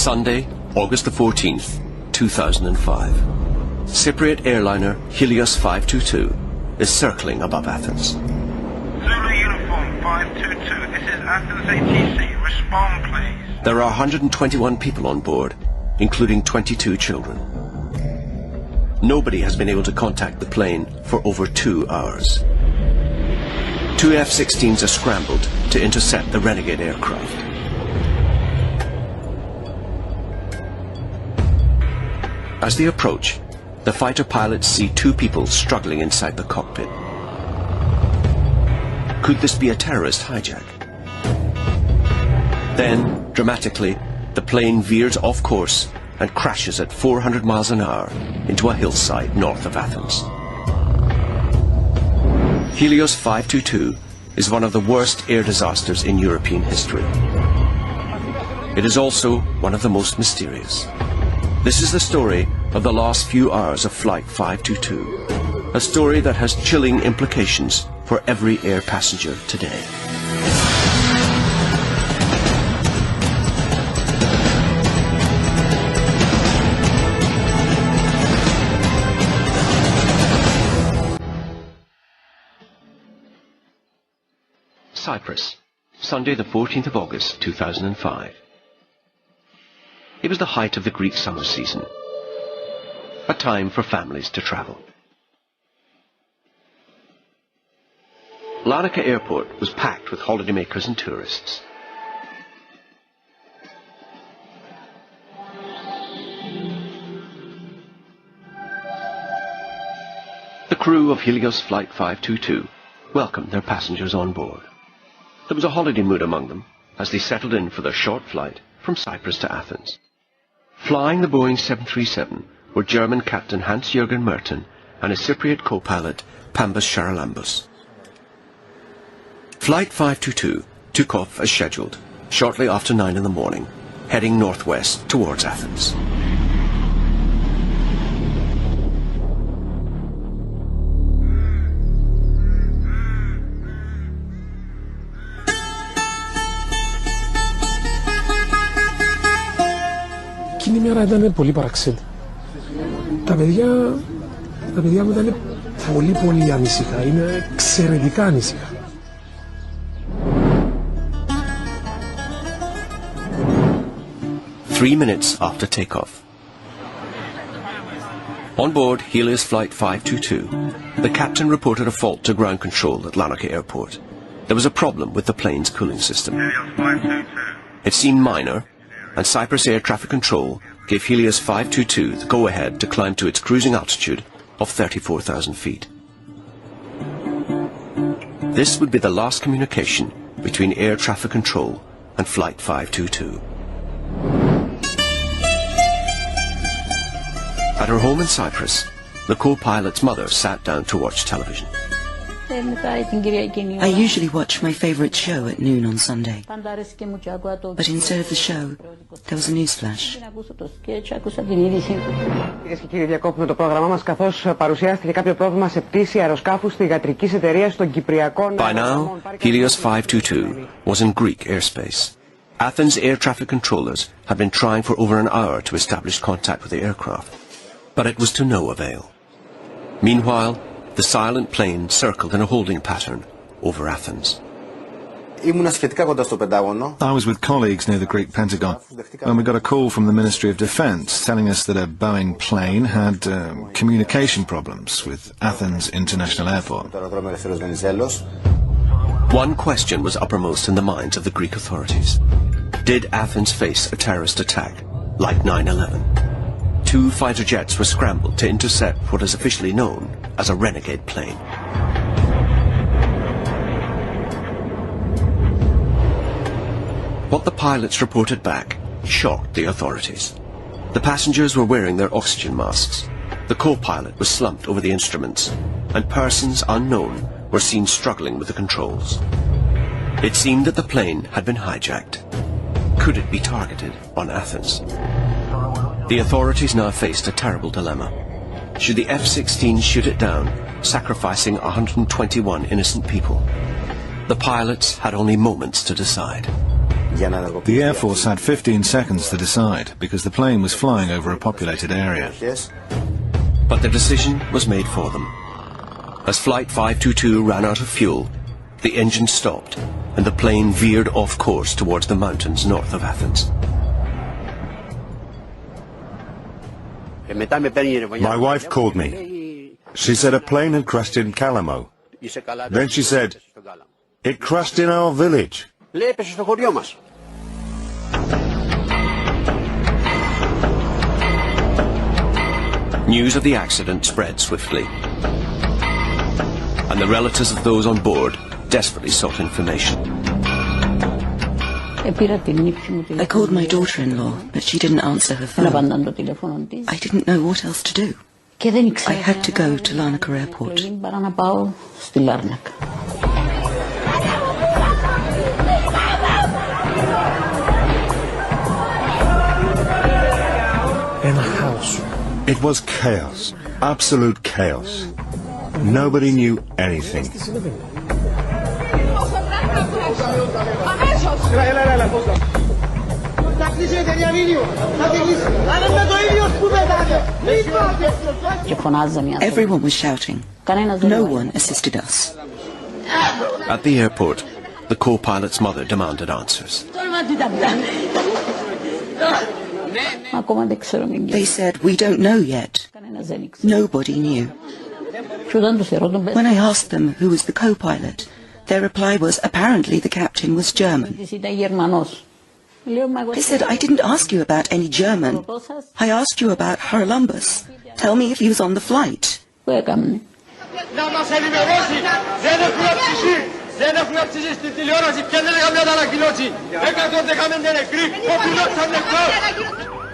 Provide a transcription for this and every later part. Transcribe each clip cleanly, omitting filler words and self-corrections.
Sunday, August the 14th, 2005. Cypriot airliner Helios 522 is circling above Athens. Zulu Uniform 522, this is Athens ATC. Respond, please. There are 121 people on board, including 22 children. Nobody has been able to contact the plane for over 2 hours. 2 F-16s are scrambled to intercept the renegade aircraft. As they approach, the fighter pilots see 2 people struggling inside the cockpit. Could this be a terrorist hijack? Then, dramatically, the plane veers off course and crashes at 400 miles an hour into a hillside north of Athens. Helios 522 is one of the worst air disasters in European history. It is also one of the most mysterious. This is the story of the last few hours of Flight 522, a story that has chilling implications for every air passenger today. Cyprus, Sunday the 14th of August 2005. It was the height of the Greek summer season, a time for families to travel. Larnaca Airport was packed with holidaymakers and tourists. The crew of Helios Flight 522 welcomed their passengers on board. There was a holiday mood among them as they settled in for their short flight from Cyprus to Athens. Flying the Boeing 737 were German Captain Hans-Jürgen Merten and his Cypriot co-pilot Pambas Charalambos. Flight 522 took off as scheduled, shortly after 9 in the morning, heading northwest towards Athens. Εκείνη η μέρα ήταν πολύ παραξένη. Τα παιδιά μου ήταν πολύ ανήσυχα, είναι εξαιρετικά ανήσυχα. 3 minutes after takeoff. On board Helios Flight 522, the captain reported a fault to ground control at Larnaca Airport. There was a problem with the plane's cooling system. It seemed minor, and Cyprus Air Traffic Control gave Helios 522 the go-ahead to climb to its cruising altitude of 34,000 feet. This would be the last communication between Air Traffic Control and Flight 522. At her home in Cyprus, the co-pilot's mother sat down to watch television. I usually watch my favorite show at noon on Sunday. But instead of the show, there was a news flash. Κυρίες και κύριοι, διακόπτουμε το πρόγραμμά μας καθώς παρουσιάστηκε κάποιο πρόβλημα σε πτήση αεροσκάφους στη ιατρικής εταιρείας των Κυπριακών. By now, Helios 522 was in Greek airspace. Athens air traffic controllers had been trying for over an hour to establish contact with the aircraft, but it was to no avail. Meanwhile, the silent plane circled in a holding pattern over Athens. I was with colleagues near the Greek Pentagon when we got a call from the Ministry of Defence telling us that a Boeing plane had communication problems with Athens International Airport. One question was uppermost in the minds of the Greek authorities. Did Athens face a terrorist attack like 9/11? 2 fighter jets were scrambled to intercept what is officially known as a renegade plane. What the pilots reported back shocked the authorities. The passengers were wearing their oxygen masks. The co-pilot was slumped over the instruments, and persons unknown were seen struggling with the controls. It seemed that the plane had been hijacked. Could it be targeted on Athens? The authorities now faced a terrible dilemma. Should the F-16 shoot it down, sacrificing 121 innocent people? The pilots had only moments to decide. The Air Force had 15 seconds to decide because the plane was flying over a populated area. But the decision was made for them. As Flight 522 ran out of fuel, the engine stopped and the plane veered off course towards the mountains north of Athens. My wife called me. She said a plane had crashed in Kalamo. Then she said, it crashed in our village. News of the accident spread swiftly, and the relatives of those on board desperately sought information. I called my daughter-in-law, but she didn't answer her phone. I didn't know what else to do. I had to go to Larnaca Airport. It was chaos, absolute chaos. Nobody knew anything. Everyone was shouting. No one assisted us. At the airport, the co-pilot's mother demanded answers. They said, we don't know yet. Nobody knew. When I asked them who was the co-pilot, their reply was apparently the captain was German. I said, I didn't ask you about any German. I asked you about Haralambos. Tell me if he was on the flight.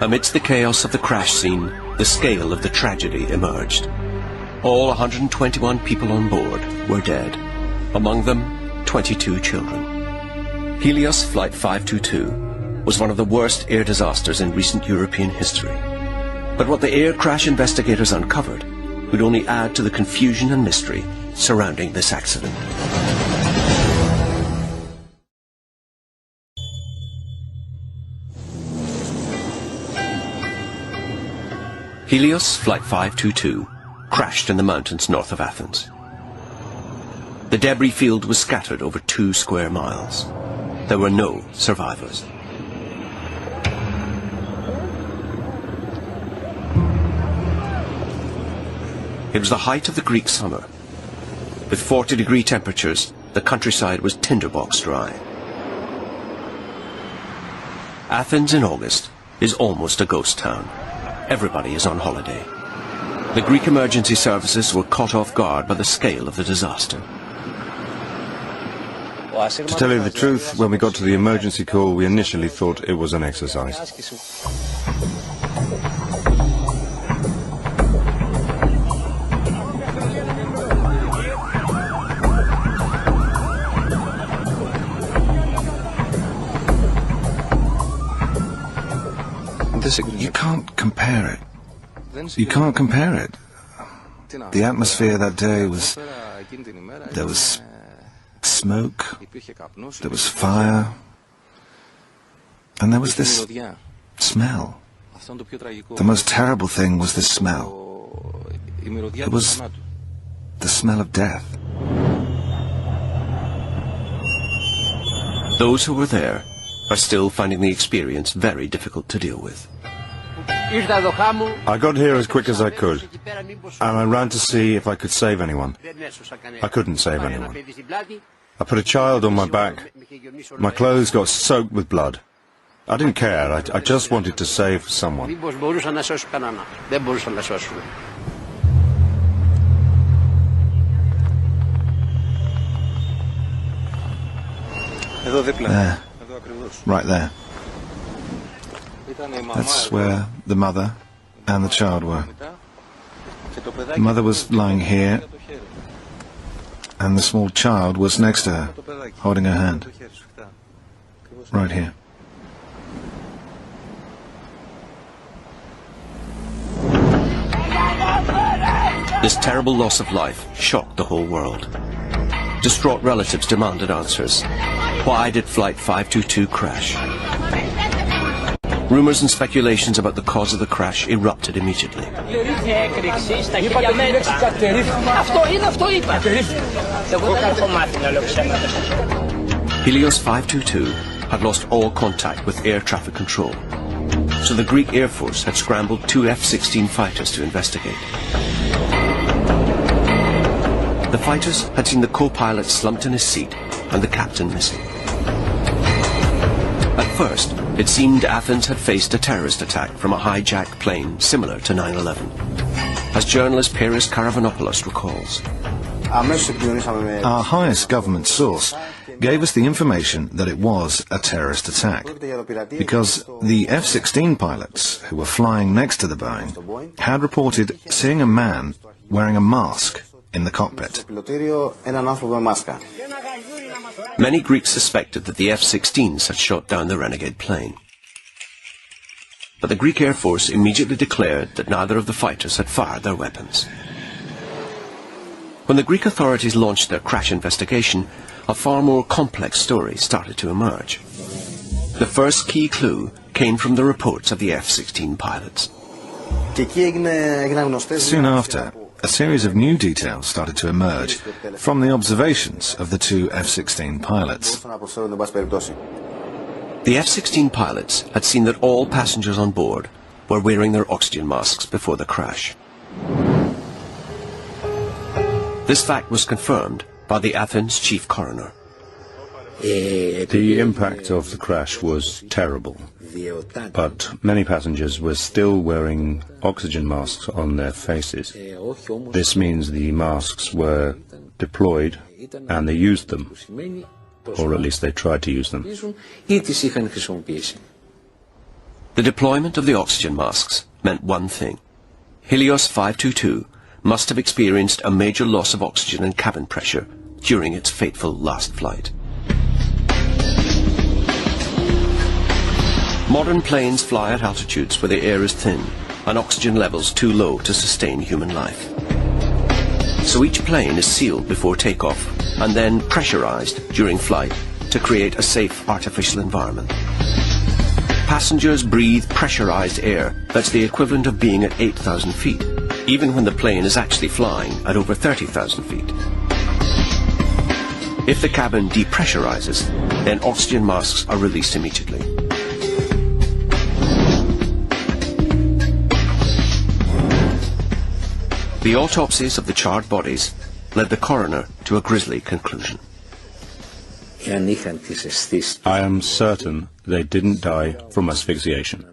Amidst the chaos of the crash scene, the scale of the tragedy emerged. All 121 people on board were dead. Among them, 22 children. Helios Flight 522 was one of the worst air disasters in recent European history. But what the air crash investigators uncovered would only add to the confusion and mystery surrounding this accident. Helios Flight 522 crashed in the mountains north of Athens. The debris field was scattered over 2 square miles. There were no survivors. It was the height of the Greek summer. With 40-degree temperatures, the countryside was tinderbox dry. Athens in August is almost a ghost town. Everybody is on holiday. The Greek emergency services were caught off guard by the scale of the disaster. To tell you the truth, when we got to the emergency call, we initially thought it was an exercise. You can't compare it. You can't compare it. The atmosphere that day was... There was smoke, there was fire, and there was this smell. The most terrible thing was the smell. It was the smell of death. Those who were there are still finding the experience very difficult to deal with. I got here as quick as I could, and I ran to see if I could save anyone. I couldn't save anyone. I put a child on my back. My clothes got soaked with blood. I didn't care. I just wanted to save someone. There. Right there. That's where the mother and the child were. The mother was lying here, and the small child was next to her, holding her hand. Right here. This terrible loss of life shocked the whole world. Distraught relatives demanded answers. Why did Flight 522 crash? Rumours and speculations about the cause of the crash erupted immediately. Helios 522 had lost all contact with air traffic control, so the Greek Air Force had scrambled 2 F-16 fighters to investigate. The fighters had seen the co-pilot slumped in his seat and the captain missing. At first, it seemed Athens had faced a terrorist attack from a hijacked plane similar to 9/11. As journalist Peris Karavanopoulos recalls, our highest government source gave us the information that it was a terrorist attack, because the F-16 pilots who were flying next to the Boeing had reported seeing a man wearing a mask in the cockpit. Many Greeks suspected that the F-16s had shot down the renegade plane. But the Greek Air Force immediately declared that neither of the fighters had fired their weapons. When the Greek authorities launched their crash investigation, a far more complex story started to emerge. The first key clue came from the reports of the F-16 pilots. Soon after, a series of new details started to emerge from the observations of the 2 F-16 pilots. The F-16 pilots had seen that all passengers on board were wearing their oxygen masks before the crash. This fact was confirmed by the Athens chief coroner. The impact of the crash was terrible, but many passengers were still wearing oxygen masks on their faces. This means the masks were deployed and they used them, or at least they tried to use them. The deployment of the oxygen masks meant one thing. Helios 522 must have experienced a major loss of oxygen and cabin pressure during its fateful last flight. Modern planes fly at altitudes where the air is thin and oxygen levels too low to sustain human life. So each plane is sealed before takeoff and then pressurized during flight to create a safe artificial environment. Passengers breathe pressurized air that's the equivalent of being at 8,000 feet, even when the plane is actually flying at over 30,000 feet. If the cabin depressurizes, then oxygen masks are released immediately. The autopsies of the charred bodies led the coroner to a grisly conclusion. I am certain they didn't die from asphyxiation,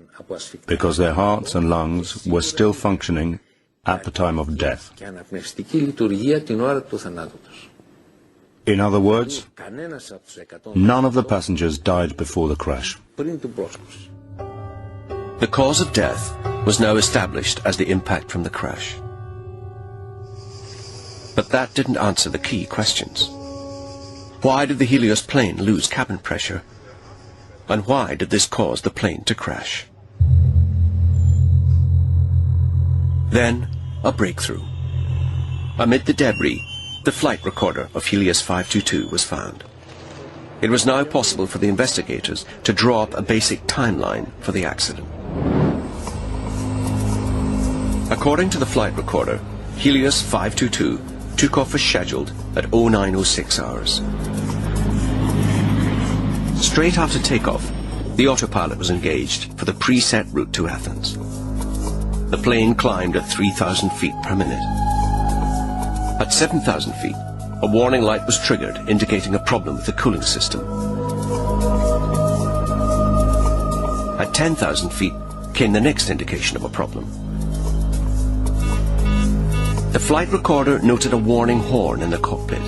because their hearts and lungs were still functioning at the time of death. In other words, none of the passengers died before the crash. The cause of death was now established as the impact from the crash. But that didn't answer the key questions. Why did the Helios plane lose cabin pressure? And why did this cause the plane to crash? Then, a breakthrough. Amid the debris, the flight recorder of Helios 522 was found. It was now possible for the investigators to draw up a basic timeline for the accident. According to the flight recorder, Helios 522 took off as scheduled at 0906 hours. Straight after takeoff, the autopilot was engaged for the preset route to Athens. The plane climbed at 3,000 feet per minute. At 7,000 feet, a warning light was triggered indicating a problem with the cooling system. At 10,000 feet came the next indication of a problem. The flight recorder noted a warning horn in the cockpit.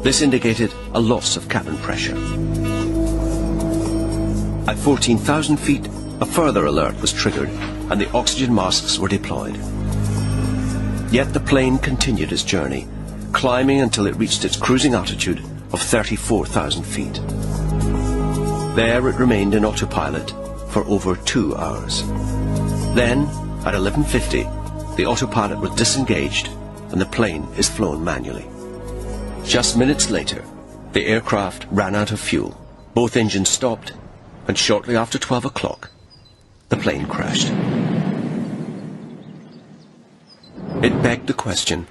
This indicated a loss of cabin pressure. At 14,000 feet, a further alert was triggered and the oxygen masks were deployed. Yet the plane continued its journey, climbing until it reached its cruising altitude of 34,000 feet. There it remained in autopilot for over 2 hours. Then, at 11:50, the autopilot was disengaged and the plane is flown manually. Just minutes later, the aircraft ran out of fuel Both engines stopped, and shortly after 12 o'clock, the plane crashed. It begged the question,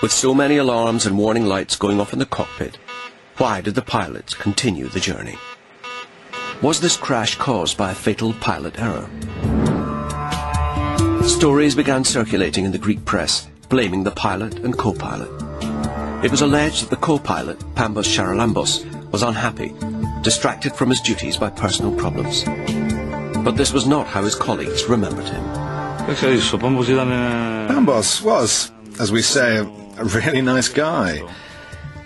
with so many alarms and warning lights going off in the cockpit, why did the pilots continue the journey? Was this crash caused by a fatal pilot error? Stories began circulating in the Greek press, blaming the pilot and co-pilot. It was alleged that the co-pilot, Pambos Charalambos, was unhappy, distracted from his duties by personal problems. But this was not how his colleagues remembered him. Pambos was, as we say, a really nice guy.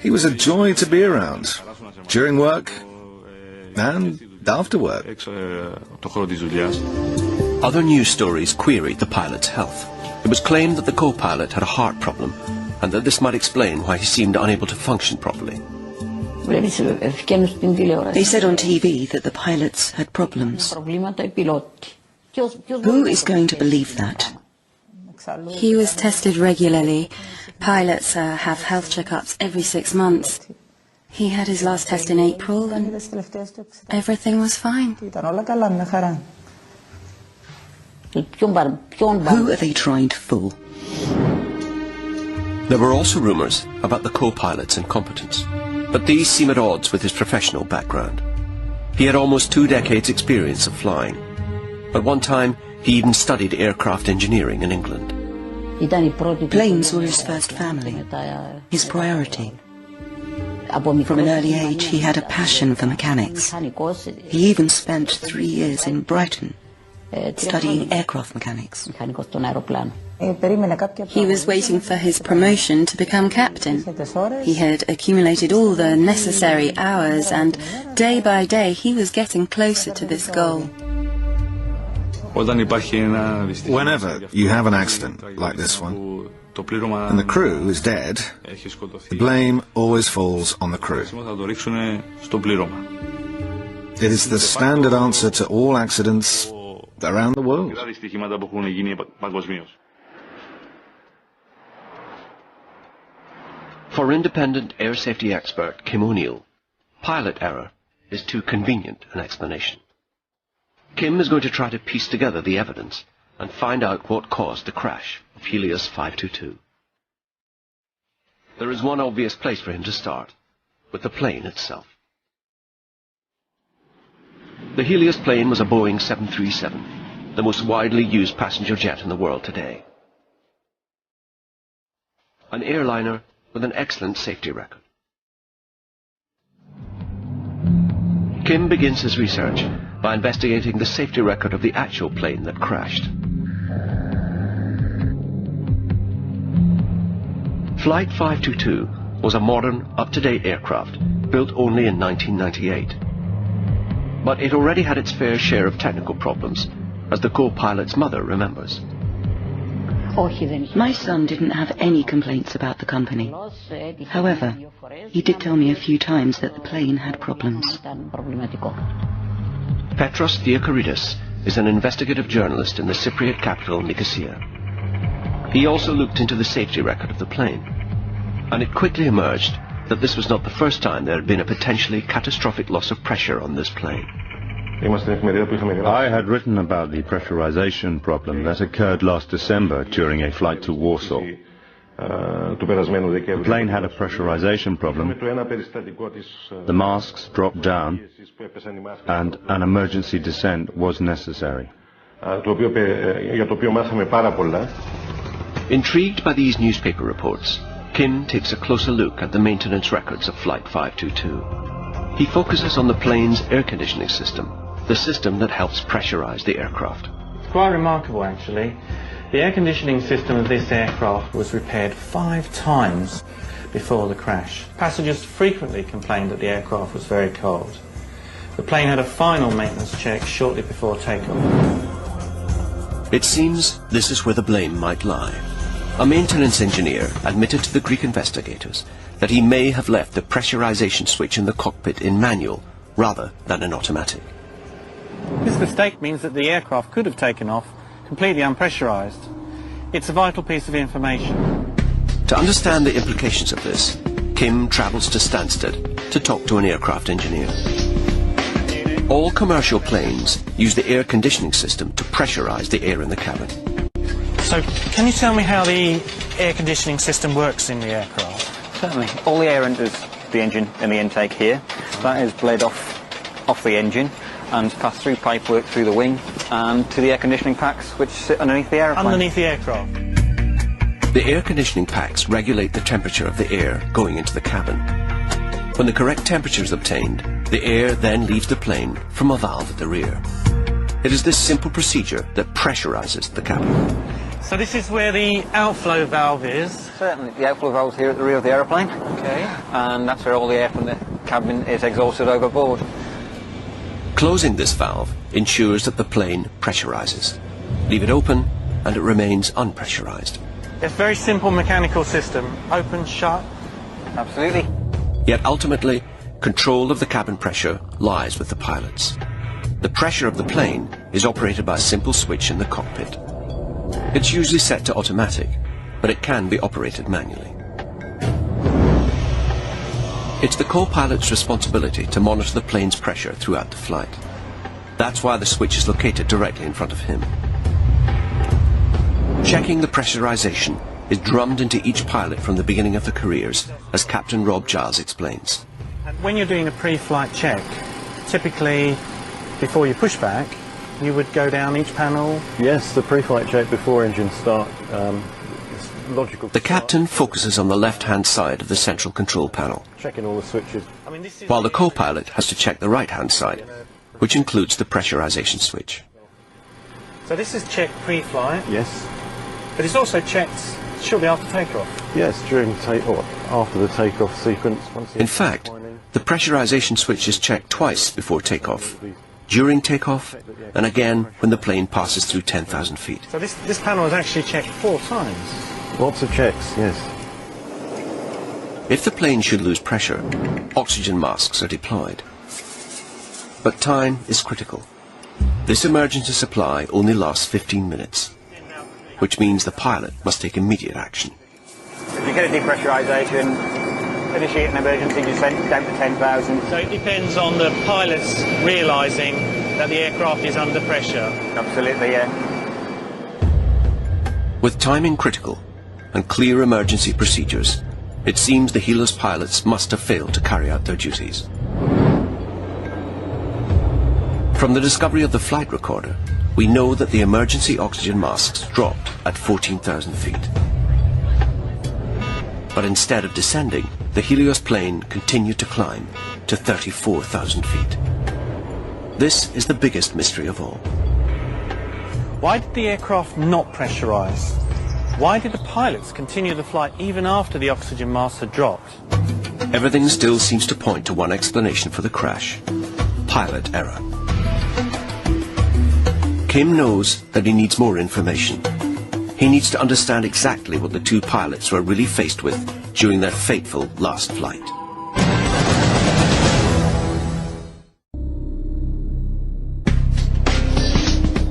He was a joy to be around, during work and after work. Other news stories queried the pilot's health. It was claimed that the co-pilot had a heart problem, and that this might explain why he seemed unable to function properly. They said on TV that the pilots had problems. Who is going to believe that? He was tested regularly. Pilots have health checkups every 6 months. He had his last test in April and everything was fine. Who are they trying to fool? There were also rumours about the co-pilot's incompetence, but these seem at odds with his professional background. He had almost 2 decades' experience of flying. At one time, he even studied aircraft engineering in England. Planes were his first family, his priority. From an early age, he had a passion for mechanics. He even spent 3 years in Brighton, studying aircraft mechanics. He was waiting for his promotion to become captain. He had accumulated all the necessary hours and day by day he was getting closer to this goal. Whenever you have an accident like this one, and the crew is dead, the blame always falls on the crew. It is the standard answer to all accidents around the world. For independent air safety expert Kim O'Neill, pilot error is too convenient an explanation. Kim is going to try to piece together the evidence and find out what caused the crash of Helios 522. There is one obvious place for him to start, with the plane itself. The Helios plane was a Boeing 737, the most widely used passenger jet in the world today. An airliner with an excellent safety record. Kim begins his research by investigating the safety record of the actual plane that crashed. Flight 522 was a modern, up-to-date aircraft built only in 1998. But it already had its fair share of technical problems, as the co-pilot's mother remembers. My son didn't have any complaints about the company. However, he did tell me a few times that the plane had problems. Petros Theocharidis is an investigative journalist in the Cypriot capital Nicosia. He also looked into the safety record of the plane, and it quickly emerged that this was not the first time there had been a potentially catastrophic loss of pressure on this plane. I had written about the pressurization problem that occurred last December during a flight to Warsaw. The plane had a pressurization problem, the masks dropped down, and an emergency descent was necessary. Intrigued by these newspaper reports, Kim takes a closer look at the maintenance records of Flight 522. He focuses on the plane's air conditioning system, the system that helps pressurize the aircraft. It's quite remarkable, actually. The air conditioning system of this aircraft was repaired 5 times before the crash. Passengers frequently complained that the aircraft was very cold. The plane had a final maintenance check shortly before takeoff. It seems this is where the blame might lie. A maintenance engineer admitted to the Greek investigators that he may have left the pressurization switch in the cockpit in manual rather than in automatic. This mistake means that the aircraft could have taken off completely unpressurized. It's a vital piece of information. To understand the implications of this, Kim travels to Stansted to talk to an aircraft engineer. All commercial planes use the air conditioning system to pressurize the air in the cabin. So, can you tell me how the air conditioning system works in the aircraft? Certainly. All the air enters the engine in the intake here. That is bled off the engine and passed through pipework through the wing and to the air conditioning packs which sit underneath the airplane. Underneath the aircraft? The air conditioning packs regulate the temperature of the air going into the cabin. When the correct temperature is obtained, the air then leaves the plane from a valve at the rear. It is this simple procedure that pressurizes the cabin. So this is where the outflow valve is? Certainly. The outflow valve is here at the rear of the aeroplane. Okay. And that's where all the air from the cabin is exhausted overboard. Closing this valve ensures that the plane pressurizes. Leave it open and it remains unpressurized. It's a very simple mechanical system. Open, shut. Absolutely. Yet ultimately, control of the cabin pressure lies with the pilots. The pressure of the plane is operated by a simple switch in the cockpit. It's usually set to automatic, but it can be operated manually. It's the co-pilot's responsibility to monitor the plane's pressure throughout the flight. That's why the switch is located directly in front of him. Checking the pressurization is drummed into each pilot from the beginning of their careers, as Captain Rob Giles explains. When you're doing a pre-flight check, typically before you push back, you would go down each panel? Yes, the pre-flight check before engines start. Logical. The captain focuses on the left-hand side of the central control panel, checking all the switches, while the co-pilot has to check the right-hand side, which includes the pressurization switch. So this is checked pre-flight? Yes. But it's also checked shortly after takeoff? Yes, during after the takeoff sequence. In fact, the pressurization switch is checked twice before takeoff, during takeoff, and again when the plane passes through 10,000 feet. So this panel is actually checked 4 times? Lots of checks, yes. If the plane should lose pressure, oxygen masks are deployed. But time is critical. This emergency supply only lasts 15 minutes, which means the pilot must take immediate action. If you get a depressurization, initiate an emergency descent down to 10,000. So it depends on the pilots realising that the aircraft is under pressure? Absolutely, yeah. With timing critical and clear emergency procedures, it seems the Helios pilots must have failed to carry out their duties. From the discovery of the flight recorder, we know that the emergency oxygen masks dropped at 14,000 feet. But instead of descending, the Helios plane continued to climb to 34,000 feet. This is the biggest mystery of all. Why did the aircraft not pressurize? Why did the pilots continue the flight even after the oxygen masks had dropped? Everything still seems to point to one explanation for the crash: pilot error. Kim knows that he needs more information. He needs to understand exactly what the two pilots were really faced with during their fateful last flight.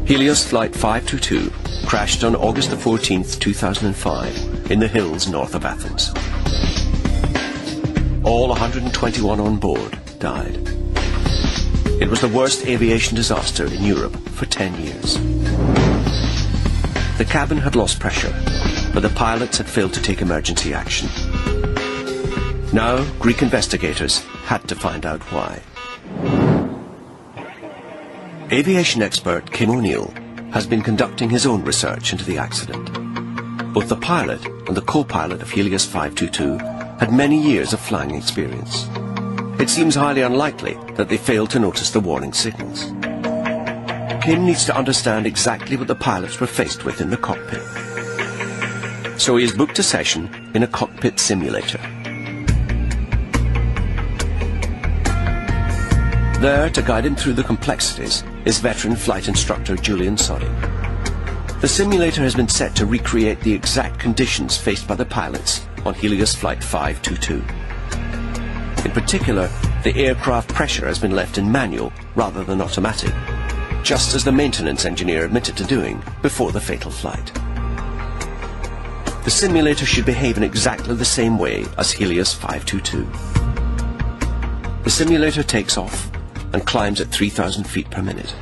Helios Flight 522 crashed on August the 14th, 2005 in the hills north of Athens. All 121 on board died. It was the worst aviation disaster in Europe for 10 years. The cabin had lost pressure, but the pilots had failed to take emergency action. Now, Greek investigators had to find out why. Aviation expert Kim O'Neill has been conducting his own research into the accident. Both the pilot and the co-pilot of Helios 522 had many years of flying experience. It seems highly unlikely that they failed to notice the warning signals. Kim needs to understand exactly what the pilots were faced with in the cockpit. So he has booked a session in a cockpit simulator. There, to guide him through the complexities, is veteran flight instructor Julian Soddy. The simulator has been set to recreate the exact conditions faced by the pilots on Helios Flight 522. In particular, the aircraft pressure has been left in manual rather than automatic, just as the maintenance engineer admitted to doing before the fatal flight. The simulator should behave in exactly the same way as Helios 522. The simulator takes off, and climbs at 3,000 feet per minute.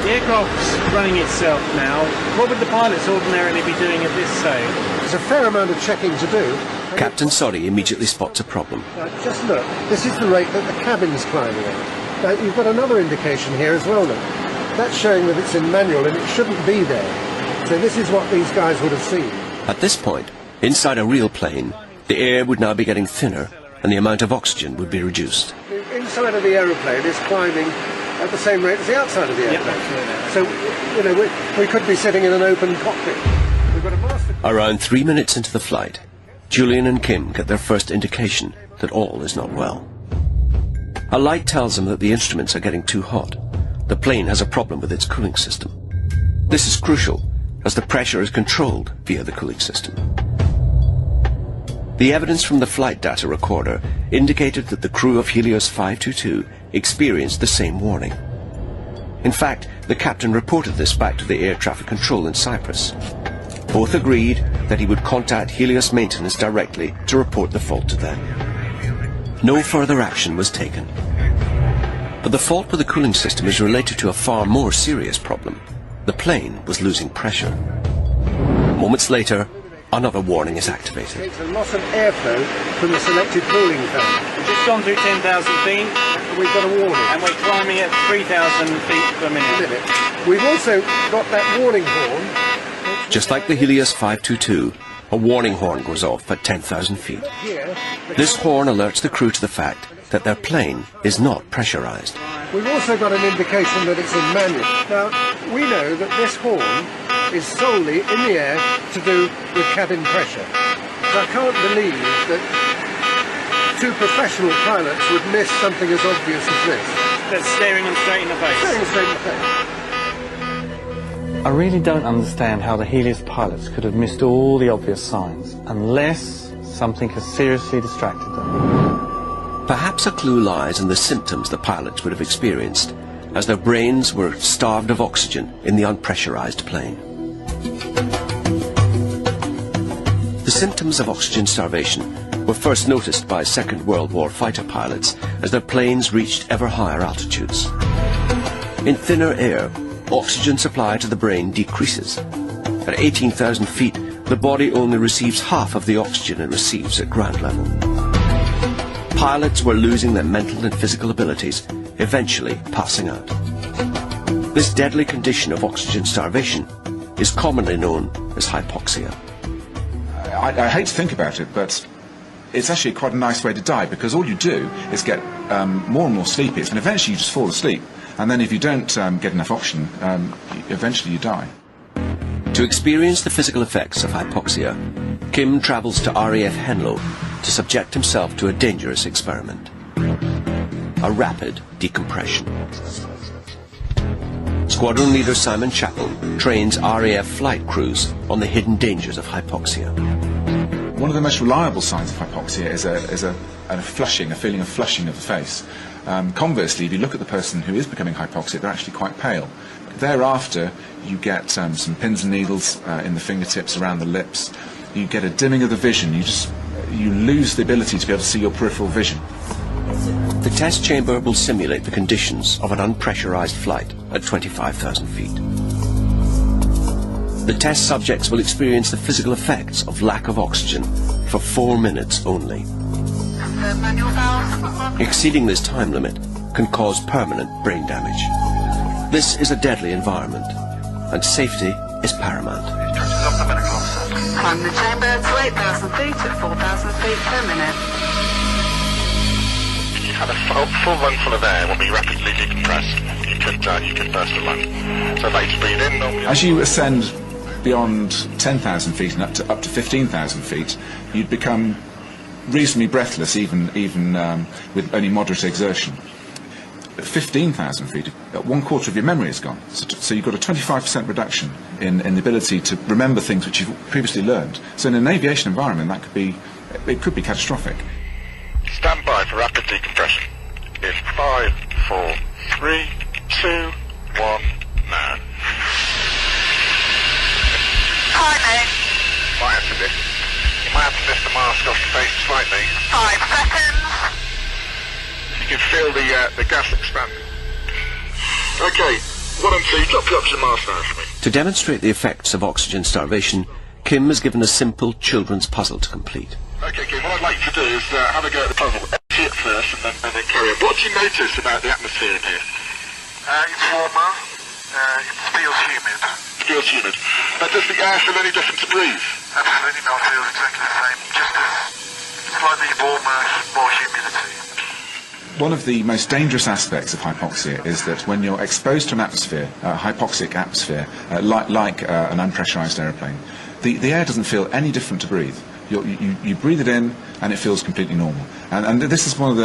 The aircraft's running itself now. What would the pilots ordinarily be doing at this stage? There's a fair amount of checking to do. Captain Soddy immediately spots a problem. Just look, this is the rate that the cabin's climbing at. Now, you've got another indication here as well, look. That's showing that it's in manual and it shouldn't be there. So this is what these guys would have seen. At this point, inside a real plane, the air would now be getting thinner and the amount of oxygen would be reduced. The inside of the aeroplane is climbing at the same rate as the outside of the airplane. So, you know, we could be sitting in an open cockpit. We've got a master... Around 3 minutes into the flight, Julian and Kim get their first indication that all is not well. A light tells them that the instruments are getting too hot. The plane has a problem with its cooling system. This is crucial, as the pressure is controlled via the cooling system. The evidence from the flight data recorder indicated that the crew of Helios 522 experienced the same warning. In fact, the captain reported this back to the air traffic control in Cyprus. Both agreed that he would contact Helios maintenance directly to report the fault to them. No further action was taken. But the fault with the cooling system is related to a far more serious problem. The plane was losing pressure. Moments later, another warning is activated. It's a loss of airflow from the selected cooling fan. We've just gone through 10,000 feet. We've got a warning. And we're climbing at 3,000 feet per minute. We've also got that warning horn. Just like the Helios 522, a warning horn goes off at 10,000 feet. This horn alerts the crew to the fact that their plane is not pressurized. We've also got an indication that it's in manual. Now, we know that this horn is solely in the air to do with cabin pressure. So I can't believe that two professional pilots would miss something as obvious as this. That's staring them straight in the face. Staring straight in the face. I really don't understand how the Helios pilots could have missed all the obvious signs, unless something has seriously distracted them. Perhaps a clue lies in the symptoms the pilots would have experienced, as their brains were starved of oxygen in the unpressurized plane. The symptoms of oxygen starvation were first noticed by Second World War fighter pilots as their planes reached ever higher altitudes. In thinner air, oxygen supply to the brain decreases. At 18,000 feet, the body only receives half of the oxygen it receives at ground level. Pilots were losing their mental and physical abilities, eventually passing out. This deadly condition of oxygen starvation is commonly known as hypoxia. I hate to think about it, but it's actually quite a nice way to die, because all you do is get more and more sleepy, and eventually you just fall asleep. And then if you don't get enough oxygen, eventually you die. To experience the physical effects of hypoxia, Kim travels to RAF Henlow to subject himself to a dangerous experiment. A rapid decompression. Squadron leader Simon Chappell trains RAF flight crews on the hidden dangers of hypoxia. One of the most reliable signs of hypoxia is a flushing, a feeling of flushing of the face. Conversely, if you look at the person who is becoming hypoxic, they're actually quite pale. Thereafter, you get some pins and needles in the fingertips, around the lips. You get a dimming of the vision. You lose the ability to be able to see your peripheral vision. The test chamber will simulate the conditions of an unpressurized flight at 25,000 feet. The test subjects will experience the physical effects of lack of oxygen for 4 minutes only. Exceeding this time limit can cause permanent brain damage. This is a deadly environment, and safety is paramount. Climb the chamber to 8,000 feet at 4,000 feet per minute. You had a full lung full of air will be rapidly decompressed. You could burst a lung. So if I breathe in, as you ascend beyond 10,000 feet and up to 15,000 feet, you'd become reasonably breathless, even with only moderate exertion. At 15,000 feet, 1/4 of your memory is gone. So you've got a 25% reduction in the ability to remember things which you've previously learned. So in an aviation environment, it could be catastrophic. Stand by for rapid decompression. In 5, 4, 3, 2, 1, now. Timing. Might have to lift the mask off the face slightly. 5 seconds. You can feel feel the gas expand. Okay, 1 and 2, drop the oxygen mask now for me. To demonstrate the effects of oxygen starvation, Kim is given a simple children's puzzle to complete. Okay, Kim, what I'd like you to do is have a go at the puzzle. Empty it first and then carry on. What do you notice about the atmosphere in here? It's warmer. It feels humid. It feels humid. Now, does the air feel any different to breathe? Absolutely not. It feels exactly the same. Just slightly warmer, more humidity. One of the most dangerous aspects of hypoxia is that when you're exposed to an atmosphere, a hypoxic atmosphere, like an unpressurized aeroplane, the air doesn't feel any different to breathe. You breathe it in and it feels completely normal. And this is one of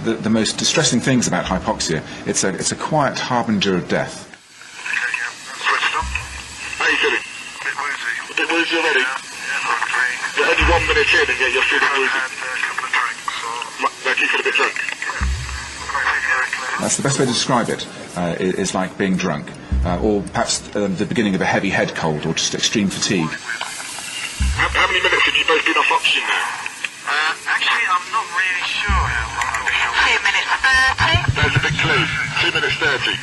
the most distressing things about hypoxia. It's a quiet harbinger of death. How are you feeling? A bit woozy. A bit woozy already? Yeah, you're only 1 minute in and yet you're feeling woozy. Had a couple of drinks. Like you feel a bit drunk? That's the best way to describe it, is like being drunk. Or perhaps the beginning of a heavy head cold or just extreme fatigue. How many minutes have you both been off oxygen now? Actually, I'm not really sure how long. 2 minutes 30. There's a big clue. 2 minutes 30.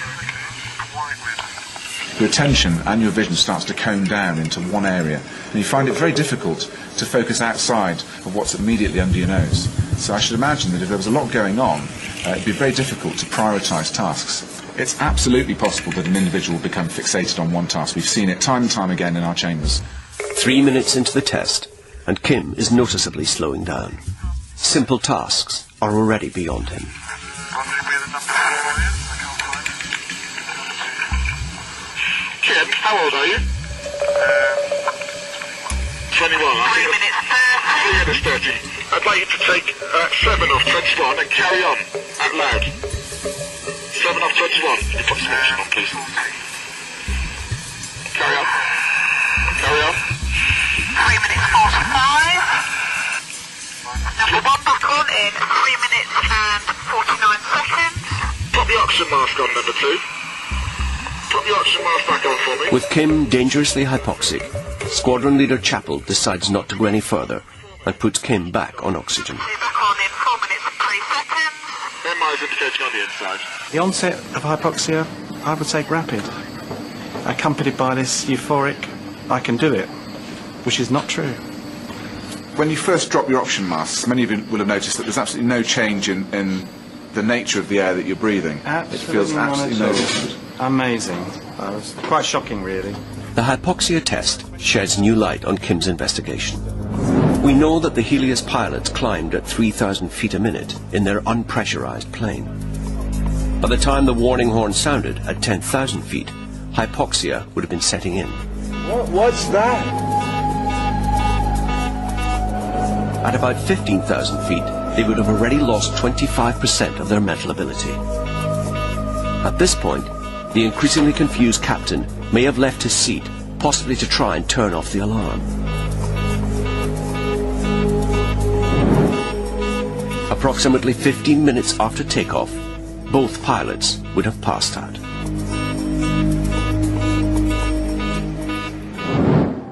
Your attention and your vision starts to cone down into one area, and you find it very difficult to focus outside of what's immediately under your nose. So I should imagine that if there was a lot going on, it'd be very difficult to prioritise tasks. It's absolutely possible that an individual will become fixated on one task. We've seen it time and time again in our chambers. 3 minutes into the test, and Kim is noticeably slowing down. Simple tasks are already beyond him. Kim, how old are you? 21. 3 minutes 30. I'd like you to take 7 off 21 and carry on out loud. 7 off 21. Can you put some action on, please? Carry on. Carry on. 3 minutes 45. Number 1 back on in 3 minutes and 49 seconds. Put the oxygen mask on, number 2. Put the oxygen mask back on for me. With Kim dangerously hypoxic, Squadron Leader Chappell decides not to go any further and puts Kim back on oxygen. Back on in 4 minutes and 3 seconds. MI is indicating on the inside. The onset of hypoxia, I would say rapid, accompanied by this euphoric, I can do it, which is not true. When you first drop your oxygen masks, many of you will have noticed that there's absolutely no change in the nature of the air that you're breathing. Absolutely, it feels absolutely no different. Amazing. It was quite shocking, really. The hypoxia test sheds new light on Kim's investigation. We know that the Helios pilots climbed at 3,000 feet a minute in their unpressurized plane. By the time the warning horn sounded at 10,000 feet, hypoxia would have been setting in. What's that? At about 15,000 feet, they would have already lost 25% of their mental ability. At this point, the increasingly confused captain may have left his seat, possibly to try and turn off the alarm. Approximately 15 minutes after takeoff, both pilots would have passed out.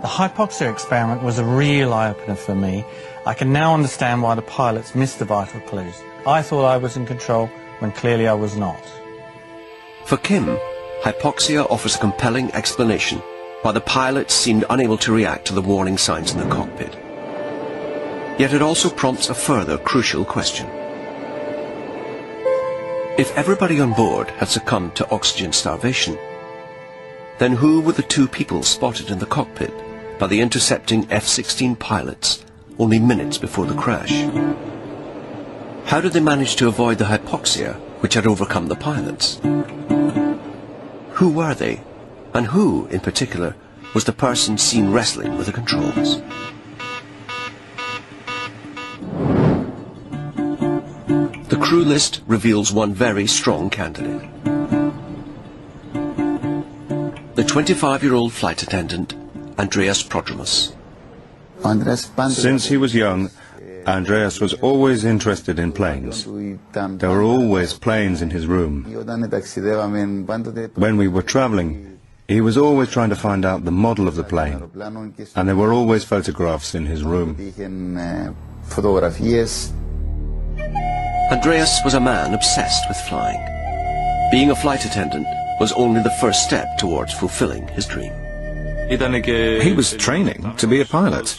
The hypoxia experiment was a real eye-opener for me. I can now understand why the pilots missed the vital clues. I thought I was in control when clearly I was not. For Kim, hypoxia offers a compelling explanation why the pilots seemed unable to react to the warning signs in the cockpit. Yet it also prompts a further crucial question. If everybody on board had succumbed to oxygen starvation, then who were the 2 people spotted in the cockpit by the intercepting F-16 pilots only minutes before the crash? How did they manage to avoid the hypoxia which had overcome the pilots? Who were they, and who, in particular, was the person seen wrestling with the controls? The crew list reveals one very strong candidate. The 25-year-old flight attendant, Andreas Prodromos. Since he was young, Andreas was always interested in planes. There were always planes in his room. When we were traveling, he was always trying to find out the model of the plane, and there were always photographs in his room. Andreas was a man obsessed with flying. Being a flight attendant was only the first step towards fulfilling his dream. He was training to be a pilot,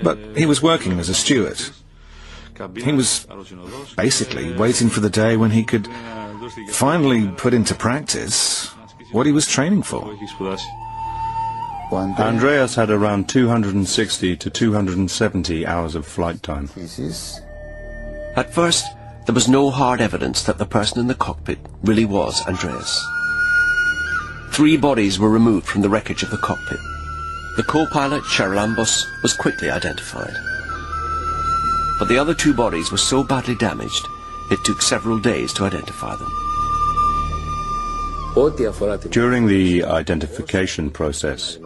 but he was working as a steward. He was basically waiting for the day when he could finally put into practice what he was training for. Andreas had around 260 to 270 hours of flight time. At first, there was no hard evidence that the person in the cockpit really was Andreas. 3 bodies were removed from the wreckage of the cockpit. The co-pilot, Charalambos, was quickly identified. But the other 2 bodies were so badly damaged, it took several days to identify them. During the identification process,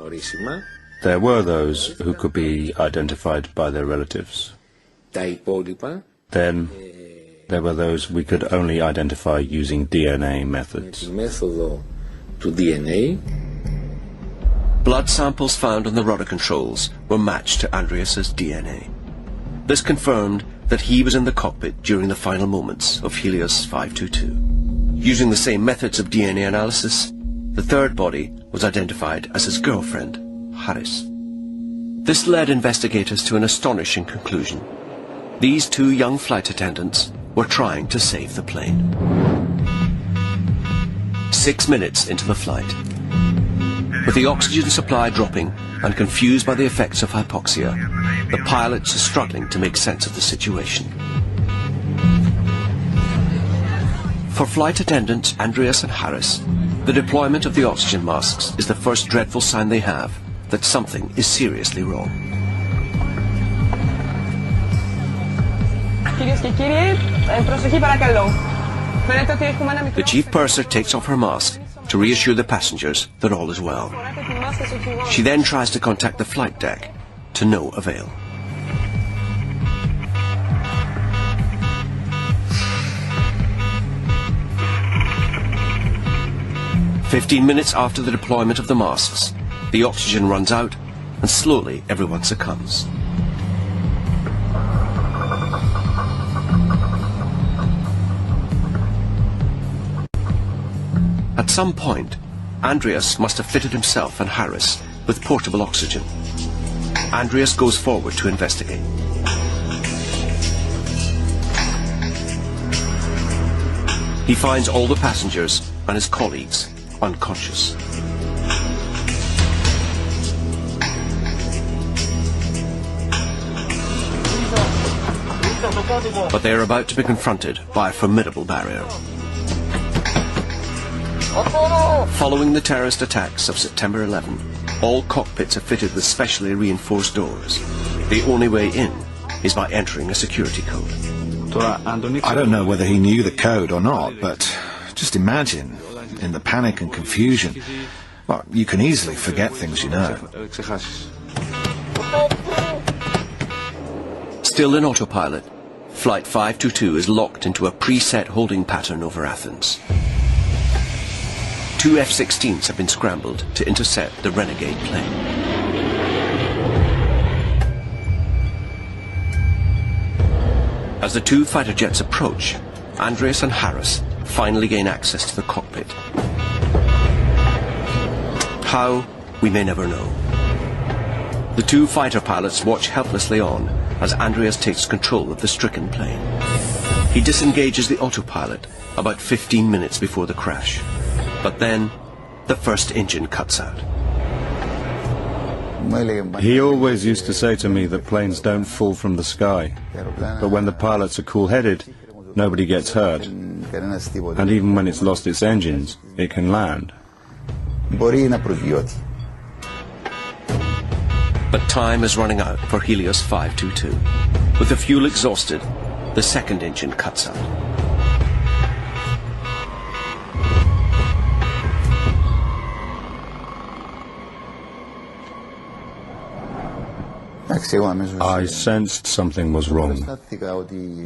there were those who could be identified by their relatives. Then there were those we could only identify using DNA methods. Blood samples found on the rudder controls were matched to Andreas's DNA. This confirmed that he was in the cockpit during the final moments of Helios 522. Using the same methods of DNA analysis, the 3rd body was identified as his girlfriend, Harris. This led investigators to an astonishing conclusion. These 2 young flight attendants were trying to save the plane. 6 minutes into the flight, with the oxygen supply dropping and confused by the effects of hypoxia, the pilots are struggling to make sense of the situation. For flight attendants Andreas and Harris, the deployment of the oxygen masks is the first dreadful sign they have that something is seriously wrong. The chief purser takes off her mask to reassure the passengers that all is well. She then tries to contact the flight deck, to no avail. "15 minutes after the deployment of the masks, the oxygen runs out and slowly everyone succumbs. At some point, Andreas must have fitted himself and Harris with portable oxygen. Andreas goes forward to investigate. He finds all the passengers and his colleagues unconscious. But they are about to be confronted by a formidable barrier. Following the terrorist attacks of September 11, all cockpits are fitted with specially reinforced doors. The only way in is by entering a security code. I don't know whether he knew the code or not, but just imagine, in the panic and confusion, well, you can easily forget things you know. Still in autopilot, Flight 522 is locked into a preset holding pattern over Athens. 2 F-16s have been scrambled to intercept the renegade plane. As the 2 fighter jets approach, Andreas and Harris finally gain access to the cockpit. How, we may never know. The 2 fighter pilots watch helplessly on as Andreas takes control of the stricken plane. He disengages the autopilot about 15 minutes before the crash. But then, the first engine cuts out. He always used to say to me that planes don't fall from the sky, but when the pilots are cool-headed, nobody gets hurt. And even when it's lost its engines, it can land. But time is running out for Helios 522. With the fuel exhausted, the second engine cuts out. I sensed something was wrong,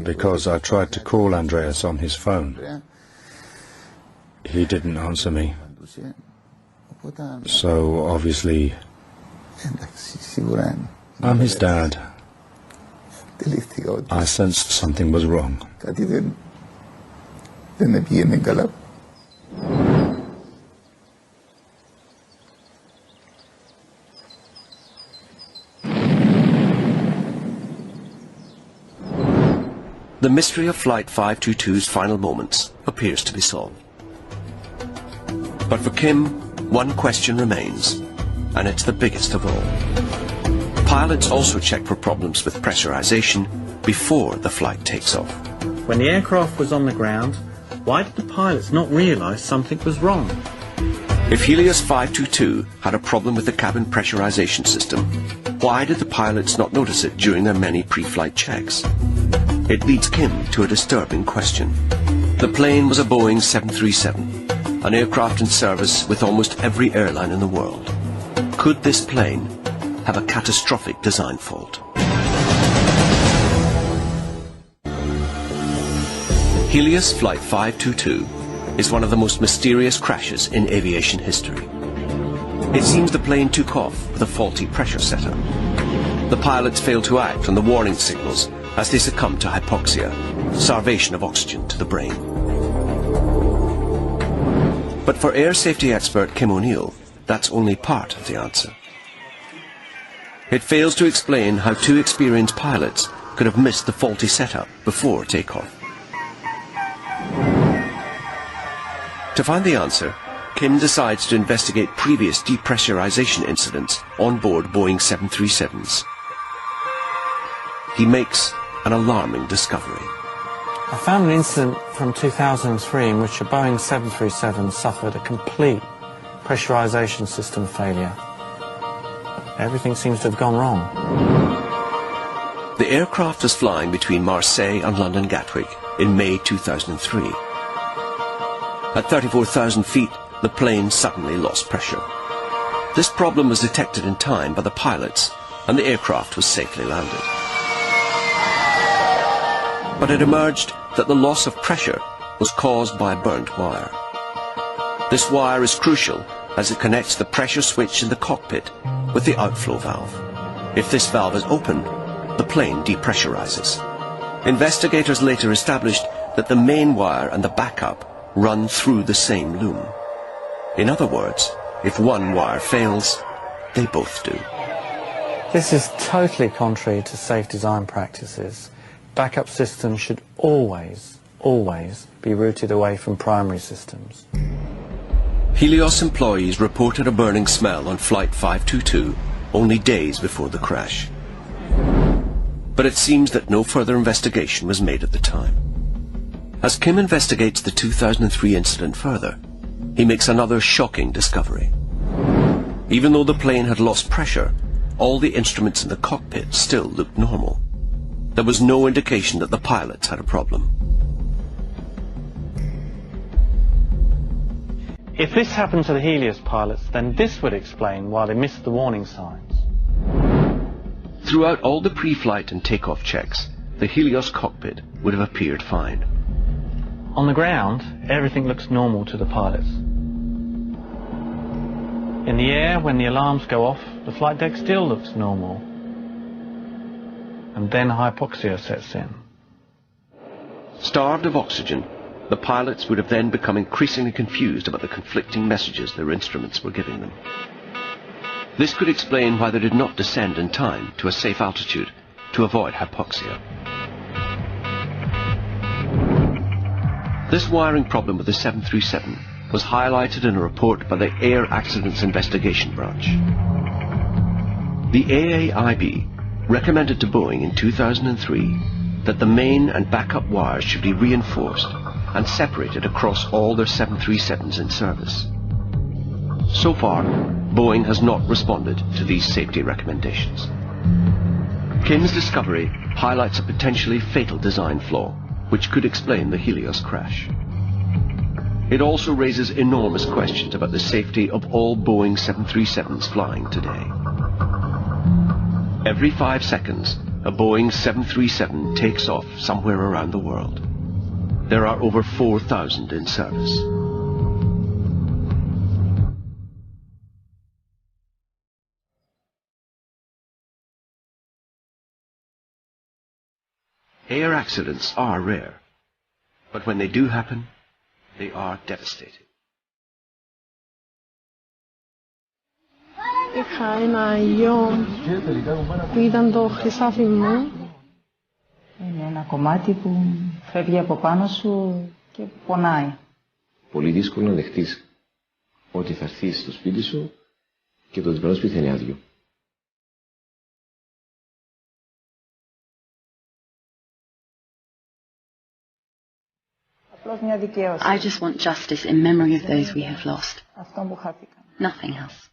because I tried to call Andreas on his phone. He didn't answer me. So, obviously, I'm his dad. I sensed something was wrong. Κάτι δεν πήγαινε καλά. The mystery of Flight 522's final moments appears to be solved. But for Kim, one question remains, and it's the biggest of all. Pilots also check for problems with pressurization before the flight takes off. When the aircraft was on the ground, why did the pilots not realise something was wrong? If Helios 522 had a problem with the cabin pressurization system, why did the pilots not notice it during their many pre-flight checks? It leads Kim to a disturbing question. The plane was a Boeing 737, an aircraft in service with almost every airline in the world. Could this plane have a catastrophic design fault? Helios Flight 522 is one of the most mysterious crashes in aviation history. It seems the plane took off with a faulty pressure setup. The pilots failed to act on the warning signals as they succumbed to hypoxia, starvation of oxygen to the brain. But for air safety expert Kim O'Neill, that's only part of the answer. It fails to explain how two experienced pilots could have missed the faulty setup before takeoff. To find the answer, Kim decides to investigate previous depressurization incidents on board Boeing 737s. He makes an alarming discovery. I found an incident from 2003 in which a Boeing 737 suffered a complete pressurization system failure. Everything seems to have gone wrong. The aircraft was flying between Marseille and London Gatwick in May 2003. At 34,000 feet, the plane suddenly lost pressure. This problem was detected in time by the pilots, and the aircraft was safely landed. But it emerged that the loss of pressure was caused by a burnt wire. This wire is crucial as it connects the pressure switch in the cockpit with the outflow valve. If this valve is open, the plane depressurizes. Investigators later established that the main wire and the backup run through the same loom. In other words, if one wire fails, they both do. This is totally contrary to safe design practices. Backup systems should always be routed away from primary systems. Helios employees reported a burning smell on Flight 522 only days before the crash. But it seems that no further investigation was made at the time. As Kim investigates the 2003 incident further, he makes another shocking discovery. Even though the plane had lost pressure, all the instruments in the cockpit still looked normal. There was no indication that the pilots had a problem. If this happened to the Helios pilots, then this would explain why they missed the warning signs. Throughout all the pre-flight and takeoff checks, the Helios cockpit would have appeared fine. On the ground, everything looks normal to the pilots. In the air, when the alarms go off, the flight deck still looks normal. And then hypoxia sets in. Starved of oxygen, the pilots would have then become increasingly confused about the conflicting messages their instruments were giving them. This could explain why they did not descend in time to a safe altitude to avoid hypoxia. This wiring problem with the 737 was highlighted in a report by the Air Accidents Investigation Branch. The AAIB recommended to Boeing in 2003 that the main and backup wires should be reinforced and separated across all their 737s in service. So far, Boeing has not responded to these safety recommendations. Kim's discovery highlights a potentially fatal design flaw, which could explain the Helios crash. It also raises enormous questions about the safety of all Boeing 737s flying today. Every 5 seconds, a Boeing 737 takes off somewhere around the world. There are over 4,000 in service. Air accidents are rare, But when they do happen, they are devastating. Είχα ένα γιο που ήταν το χρυσάφι μου. Είναι ένα κομμάτι που φεύγει από πάνω σου και πονάει. Πολύ δύσκολο να δεχτείς ότι θα έρθεις στο σπίτι σου και το διπλανό σπίτι θα είναι άδειο. Απλώς μια δικαίωση. I just want justice in memory of those we have lost. Αυτό που χάθηκα. Nothing else.